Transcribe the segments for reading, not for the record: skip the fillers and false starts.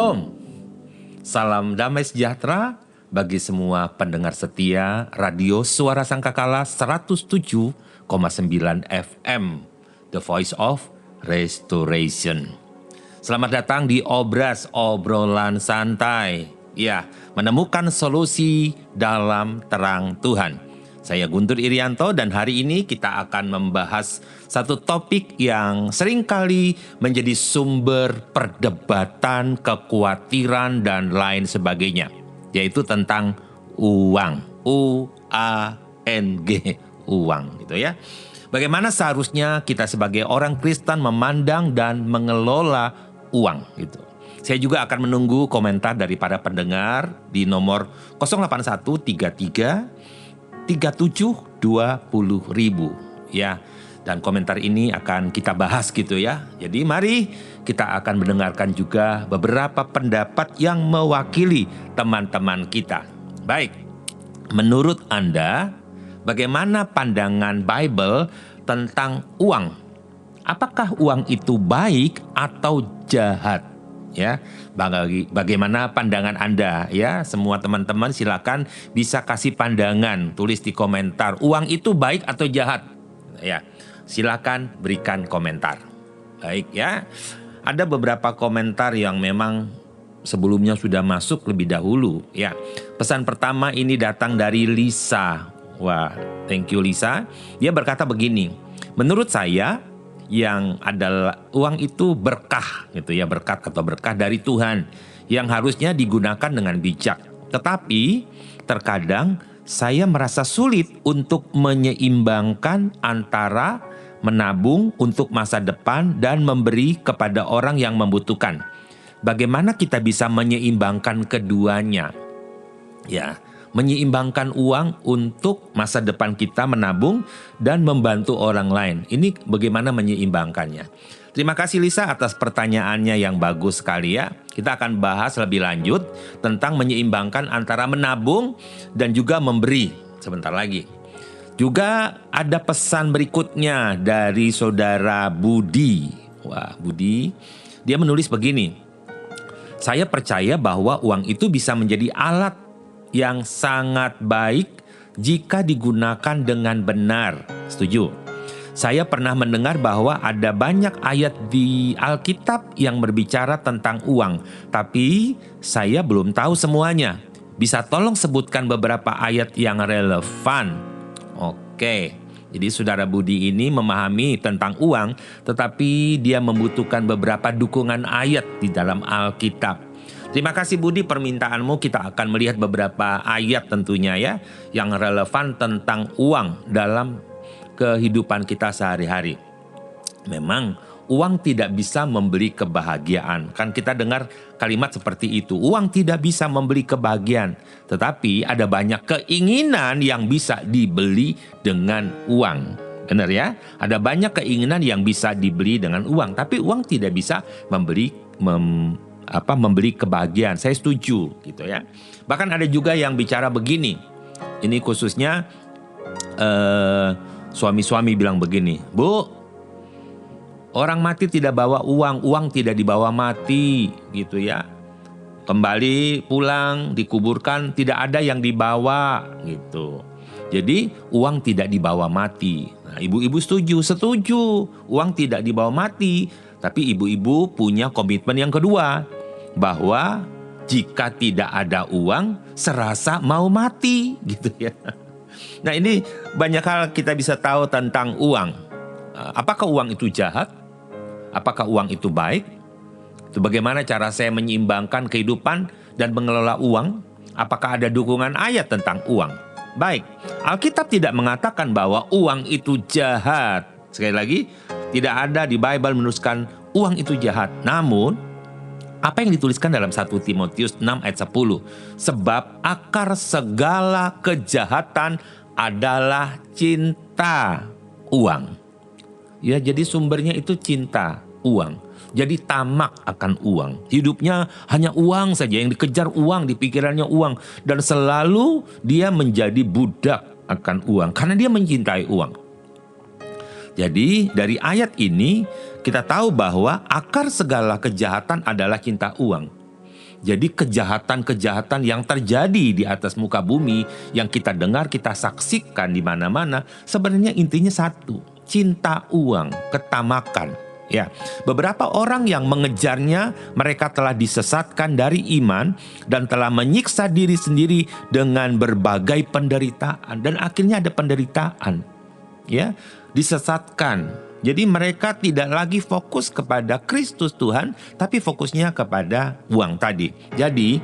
Shalom, salam damai sejahtera bagi semua pendengar setia Radio Suara Sangkakala 107,9 FM, The Voice of Restoration. Selamat datang di Obras Obrolan Santai. Ya, menemukan solusi dalam terang Tuhan. Saya Guntur Irianto dan hari ini kita akan membahas satu topik yang seringkali menjadi sumber perdebatan, kekhawatiran, dan lain sebagainya. Yaitu tentang uang. U-A-N-G, uang gitu ya. Bagaimana seharusnya kita sebagai orang Kristen memandang dan mengelola uang gitu. Saya juga akan menunggu komentar dari para pendengar di nomor 08133 3720.000 ya. Dan komentar ini akan kita bahas gitu ya. Jadi mari kita akan mendengarkan juga beberapa pendapat yang mewakili teman-teman kita. Baik, menurut Anda bagaimana pandangan Bible tentang uang? Apakah uang itu baik atau jahat? Ya, bagaimana pandangan Anda ya? Semua teman-teman silakan bisa kasih pandangan, tulis di komentar. Uang itu baik atau jahat? Ya, silakan berikan komentar. Baik ya. Ada beberapa komentar yang memang sebelumnya sudah masuk lebih dahulu ya. Pesan pertama ini datang dari Lisa. Wah, thank you Lisa. Dia berkata begini, menurut saya yang adalah uang itu berkah gitu ya, berkat atau berkah dari Tuhan yang harusnya digunakan dengan bijak. Tetapi terkadang saya merasa sulit untuk menyeimbangkan antara menabung untuk masa depan dan memberi kepada orang yang membutuhkan. Bagaimana kita bisa menyeimbangkan keduanya? Ya, menyeimbangkan uang untuk masa depan kita menabung dan membantu orang lain. Ini bagaimana menyeimbangkannya? Terima kasih Lisa atas pertanyaannya yang bagus sekali ya. Kita akan bahas lebih lanjut tentang menyeimbangkan antara menabung dan juga memberi sebentar lagi. Juga ada pesan berikutnya dari saudara Budi. Wah, Budi, dia menulis begini. Saya percaya bahwa uang itu bisa menjadi alat yang sangat baik jika digunakan dengan benar. Setuju? Saya pernah mendengar bahwa ada banyak ayat di Alkitab yang berbicara tentang uang, tapi saya belum tahu semuanya. Bisa tolong sebutkan beberapa ayat yang relevan? Oke, jadi saudara Budi ini memahami tentang uang, tetapi dia membutuhkan beberapa dukungan ayat di dalam Alkitab. Terima kasih Budi, permintaanmu. Kita akan melihat beberapa ayat tentunya ya, yang relevan tentang uang dalam kehidupan kita sehari-hari. Memang uang tidak bisa membeli kebahagiaan. Kan kita dengar kalimat seperti itu. Uang tidak bisa membeli kebahagiaan. Tetapi ada banyak keinginan yang bisa dibeli dengan uang. Benar ya? Ada banyak keinginan yang bisa dibeli dengan uang. Tapi uang tidak bisa membeli kebahagiaan. Saya setuju gitu ya. Bahkan ada juga yang bicara begini. Ini khususnya suami-suami bilang begini, Bu, orang mati tidak bawa uang, uang tidak dibawa mati gitu ya. Kembali pulang dikuburkan tidak ada yang dibawa gitu. Jadi uang tidak dibawa mati. Nah, ibu-ibu setuju, uang tidak dibawa mati. Tapi ibu-ibu punya komitmen yang kedua, bahwa jika tidak ada uang, serasa mau mati gitu ya. Nah ini banyak hal kita bisa tahu tentang uang. Apakah uang itu jahat? Apakah uang itu baik? Itu bagaimana cara saya menyeimbangkan kehidupan dan mengelola uang? Apakah ada dukungan ayat tentang uang? Baik, Alkitab tidak mengatakan bahwa uang itu jahat. Sekali lagi, tidak ada di Bible menuliskan uang itu jahat. Namun, apa yang dituliskan dalam 1 Timotius 6 ayat 10? Sebab akar segala kejahatan adalah cinta uang. Ya, jadi sumbernya itu cinta uang. Jadi tamak akan uang. Hidupnya hanya uang saja, yang dikejar uang, di pikirannya uang. Dan selalu dia menjadi budak akan uang karena dia mencintai uang. Jadi dari ayat ini kita tahu bahwa akar segala kejahatan adalah cinta uang. Jadi kejahatan-kejahatan yang terjadi di atas muka bumi, yang kita dengar, kita saksikan di mana-mana, sebenarnya intinya satu, cinta uang, ketamakan. Ya, beberapa orang yang mengejarnya, mereka telah disesatkan dari iman dan telah menyiksa diri sendiri dengan berbagai penderitaan, dan akhirnya ada penderitaan. Ya, disesatkan. Jadi mereka tidak lagi fokus kepada Kristus Tuhan, tapi fokusnya kepada uang tadi. Jadi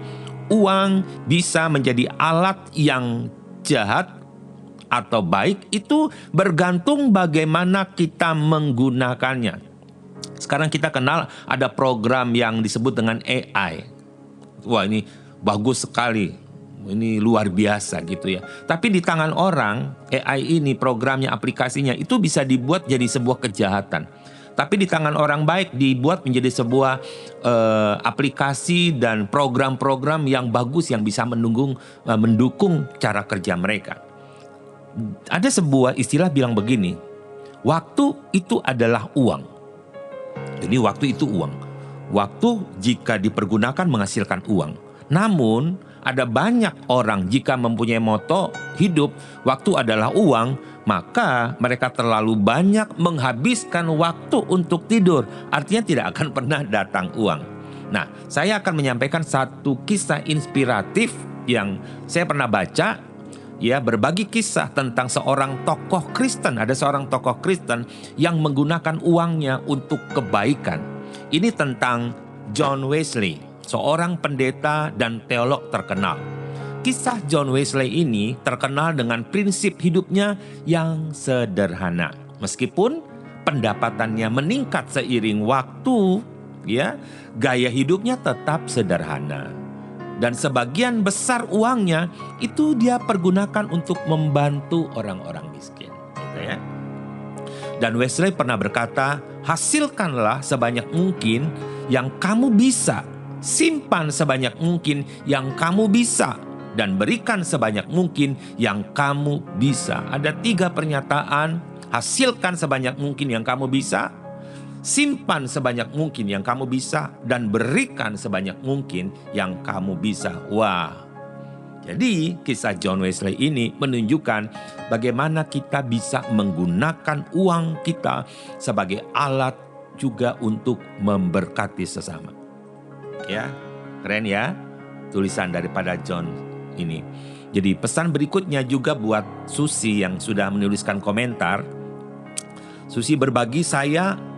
uang bisa menjadi alat yang jahat atau baik, itu bergantung bagaimana kita menggunakannya. Sekarang kita kenal ada program yang disebut dengan AI. Wah, ini bagus sekali. Ini luar biasa gitu ya. Tapi di tangan orang, AI ini, programnya, aplikasinya, itu bisa dibuat jadi sebuah kejahatan. Tapi di tangan orang baik dibuat menjadi sebuah aplikasi dan program-program yang bagus yang bisa mendukung cara kerja mereka. Ada sebuah istilah bilang begini, waktu itu adalah uang. Jadi waktu itu uang. Waktu jika dipergunakan menghasilkan uang. Namun ada banyak orang jika mempunyai moto hidup, waktu adalah uang, maka mereka terlalu banyak menghabiskan waktu untuk tidur. Artinya tidak akan pernah datang uang. Nah, saya akan menyampaikan satu kisah inspiratif yang saya pernah baca. Ya, berbagi kisah tentang seorang tokoh Kristen. Ada seorang tokoh Kristen yang menggunakan uangnya untuk kebaikan. Ini tentang John Wesley, seorang pendeta dan teolog terkenal. Kisah John Wesley ini terkenal dengan prinsip hidupnya yang sederhana. Meskipun pendapatannya meningkat seiring waktu, ya, gaya hidupnya tetap sederhana. Dan sebagian besar uangnya itu dia pergunakan untuk membantu orang-orang miskin. Gitu ya. Dan Wesley pernah berkata, hasilkanlah sebanyak mungkin yang kamu bisa. Simpan sebanyak mungkin yang kamu bisa. Dan berikan sebanyak mungkin yang kamu bisa. Ada 3 pernyataan, hasilkan sebanyak mungkin yang kamu bisa. Simpan sebanyak mungkin yang kamu bisa, dan berikan sebanyak mungkin yang kamu bisa. Wah, jadi kisah John Wesley ini menunjukkan bagaimana kita bisa menggunakan uang kita sebagai alat juga untuk memberkati sesama. Ya, keren ya tulisan daripada John ini. Jadi pesan berikutnya juga buat Susi yang sudah menuliskan komentar. Susi berbagi, saya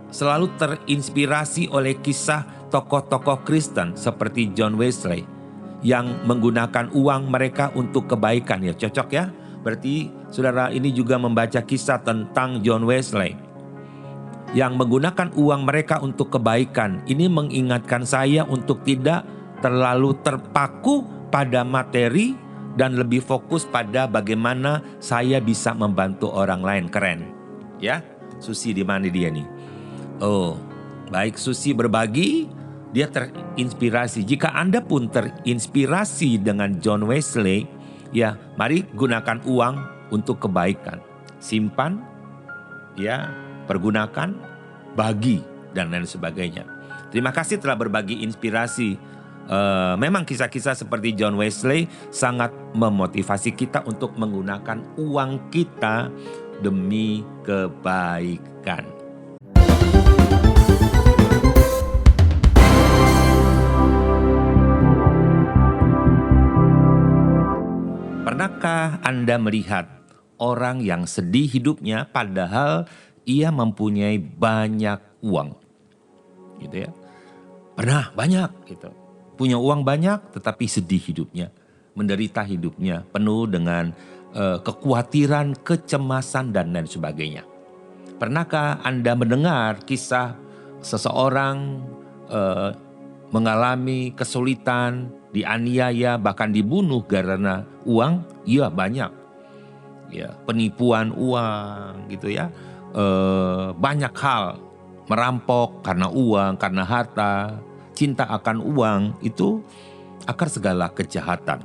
selalu terinspirasi oleh kisah tokoh-tokoh Kristen seperti John Wesley yang menggunakan uang mereka untuk kebaikan. Ya, cocok ya. Berarti saudara ini juga membaca kisah tentang John Wesley yang menggunakan uang mereka untuk kebaikan. Ini mengingatkan saya untuk tidak terlalu terpaku pada materi dan lebih fokus pada bagaimana saya bisa membantu orang lain. Keren. Ya, Susi di mana dia nih? Oh, baik, Susi berbagi, dia terinspirasi. Jika Anda pun terinspirasi dengan John Wesley, ya, mari gunakan uang untuk kebaikan. Simpan, ya, pergunakan, bagi, dan lain sebagainya. Terima kasih telah berbagi inspirasi. Memang kisah-kisah seperti John Wesley sangat memotivasi kita untuk menggunakan uang kita demi kebaikan. Pernahkah Anda melihat orang yang sedih hidupnya padahal ia mempunyai banyak uang? Gitu ya. Pernah, banyak gitu. Punya uang banyak tetapi sedih hidupnya, menderita hidupnya, penuh dengan kekhawatiran, kecemasan dan lain sebagainya. Pernahkah Anda mendengar kisah seseorang mengalami kesulitan, dianiaya, bahkan dibunuh karena uang? Iya, banyak. Ya, penipuan uang gitu ya. Banyak hal, merampok karena uang, karena harta, cinta akan uang, itu akar segala kejahatan.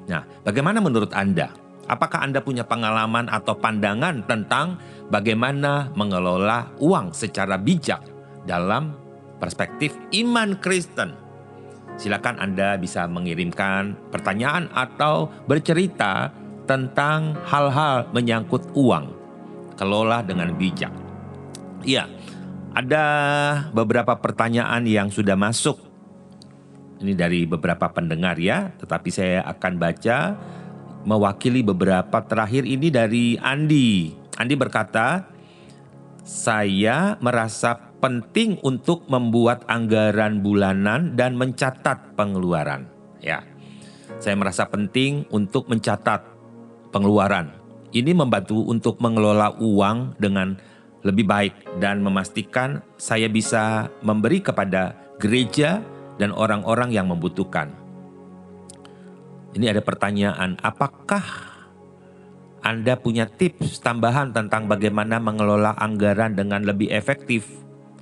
Nah, bagaimana menurut Anda? Apakah Anda punya pengalaman atau pandangan tentang bagaimana mengelola uang secara bijak dalam perspektif iman Kristen? Silakan Anda bisa mengirimkan pertanyaan atau bercerita tentang hal-hal menyangkut uang. Kelola dengan bijak. Iya, ada beberapa pertanyaan yang sudah masuk. Ini dari beberapa pendengar ya, tetapi saya akan baca mewakili beberapa. Terakhir ini dari Andi. Andi berkata, saya merasa penting untuk membuat anggaran bulanan dan mencatat pengeluaran. Ya, saya merasa penting untuk mencatat pengeluaran. Ini membantu untuk mengelola uang dengan lebih baik dan memastikan saya bisa memberi kepada gereja dan orang-orang yang membutuhkan. Ini ada pertanyaan, apakah Anda punya tips tambahan tentang bagaimana mengelola anggaran dengan lebih efektif?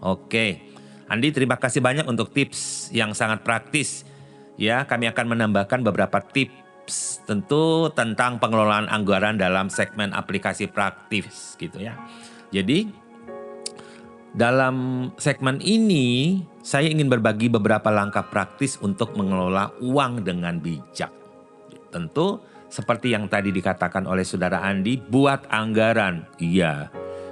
Oke, Andi, terima kasih banyak untuk tips yang sangat praktis. Ya, kami akan menambahkan beberapa tips tentu tentang pengelolaan anggaran dalam segmen aplikasi praktis gitu ya. Jadi dalam segmen ini saya ingin berbagi beberapa langkah praktis untuk mengelola uang dengan bijak. Tentu seperti yang tadi dikatakan oleh saudara Andi, buat anggaran. Iya,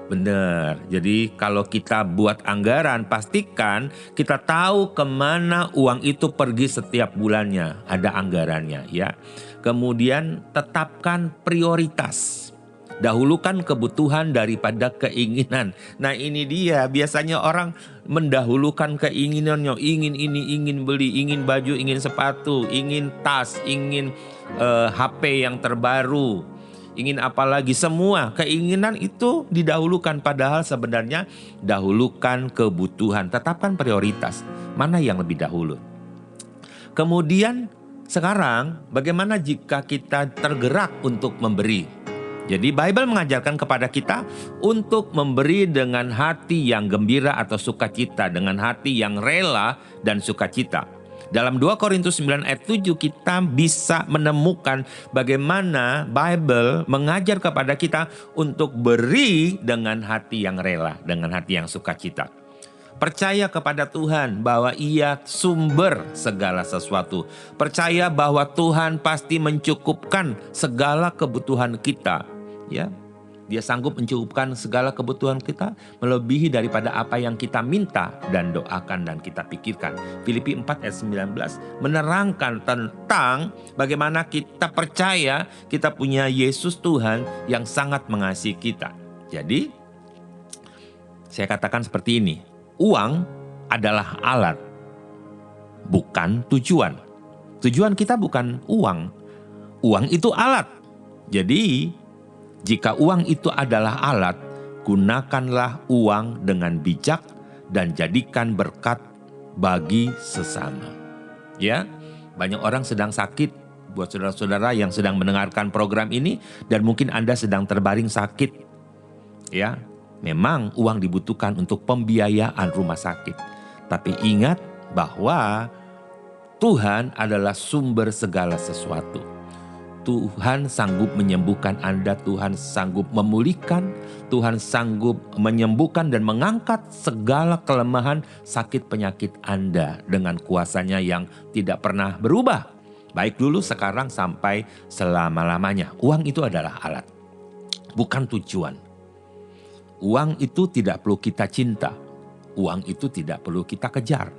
benar. Jadi kalau kita buat anggaran, pastikan kita tahu kemana uang itu pergi setiap bulannya. Ada anggarannya ya. Kemudian tetapkan prioritas. Dahulukan kebutuhan daripada keinginan. Nah ini dia, biasanya orang mendahulukan keinginannya. Ingin ini, ingin beli, ingin baju, ingin sepatu, ingin tas, ingin HP yang terbaru, ingin apa lagi. Semua keinginan itu didahulukan, padahal sebenarnya dahulukan kebutuhan. Tetapkan prioritas, mana yang lebih dahulu. Kemudian sekarang bagaimana jika kita tergerak untuk memberi? Jadi Bible mengajarkan kepada kita untuk memberi dengan hati yang gembira atau sukacita, dengan hati yang rela dan sukacita. Dalam 2 Korintus 9 ayat 7 kita bisa menemukan bagaimana Bible mengajar kepada kita untuk beri dengan hati yang rela, dengan hati yang sukacita. Percaya kepada Tuhan bahwa Ia sumber segala sesuatu. Percaya bahwa Tuhan pasti mencukupkan segala kebutuhan kita. Ya, Dia sanggup mencukupkan segala kebutuhan kita melebihi daripada apa yang kita minta dan doakan dan kita pikirkan. Filipi 4 ayat 19 menerangkan tentang bagaimana kita percaya kita punya Yesus Tuhan yang sangat mengasihi kita. Jadi, saya katakan seperti ini. Uang adalah alat, bukan tujuan. Tujuan kita bukan uang. Uang itu alat. Jadi, jika uang itu adalah alat, gunakanlah uang dengan bijak dan jadikan berkat bagi sesama. Ya, banyak orang sedang sakit. Buat saudara-saudara yang sedang mendengarkan program ini dan mungkin Anda sedang terbaring sakit. Ya, memang uang dibutuhkan untuk pembiayaan rumah sakit. Tapi ingat bahwa Tuhan adalah sumber segala sesuatu. Tuhan sanggup menyembuhkan Anda, Tuhan sanggup memulihkan, Tuhan sanggup menyembuhkan dan mengangkat segala kelemahan sakit penyakit Anda dengan kuasanya yang tidak pernah berubah. Baik dulu, sekarang, sampai selama-lamanya. Uang itu adalah alat, bukan tujuan. Uang itu tidak perlu kita cinta, uang itu tidak perlu kita kejar.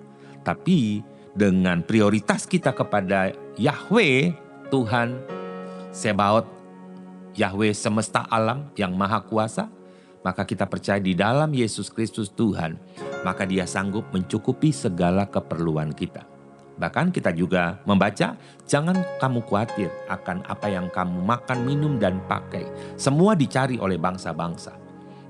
Tapi dengan prioritas kita kepada Yahweh, Tuhan Sebaot, Yahweh semesta alam yang maha kuasa, maka kita percaya di dalam Yesus Kristus Tuhan, maka Dia sanggup mencukupi segala keperluan kita. Bahkan kita juga membaca, jangan kamu khawatir akan apa yang kamu makan, minum, dan pakai. Semua dicari oleh bangsa-bangsa.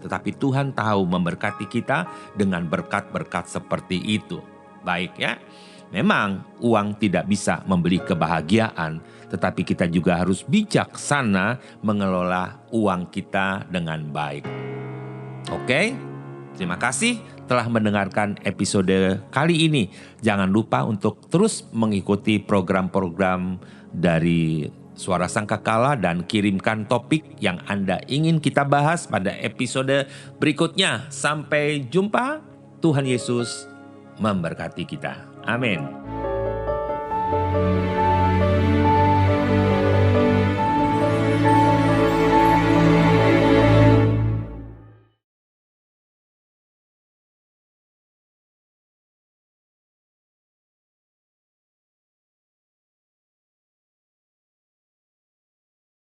Tetapi Tuhan tahu memberkati kita dengan berkat-berkat seperti itu. Baik ya, memang uang tidak bisa membeli kebahagiaan, tetapi kita juga harus bijaksana mengelola uang kita dengan baik. Oke, terima kasih telah mendengarkan episode kali ini. Jangan lupa untuk terus mengikuti program-program dari Suara Sangkakala dan kirimkan topik yang Anda ingin kita bahas pada episode berikutnya. Sampai jumpa, Tuhan Yesus memberkati kita. Amin.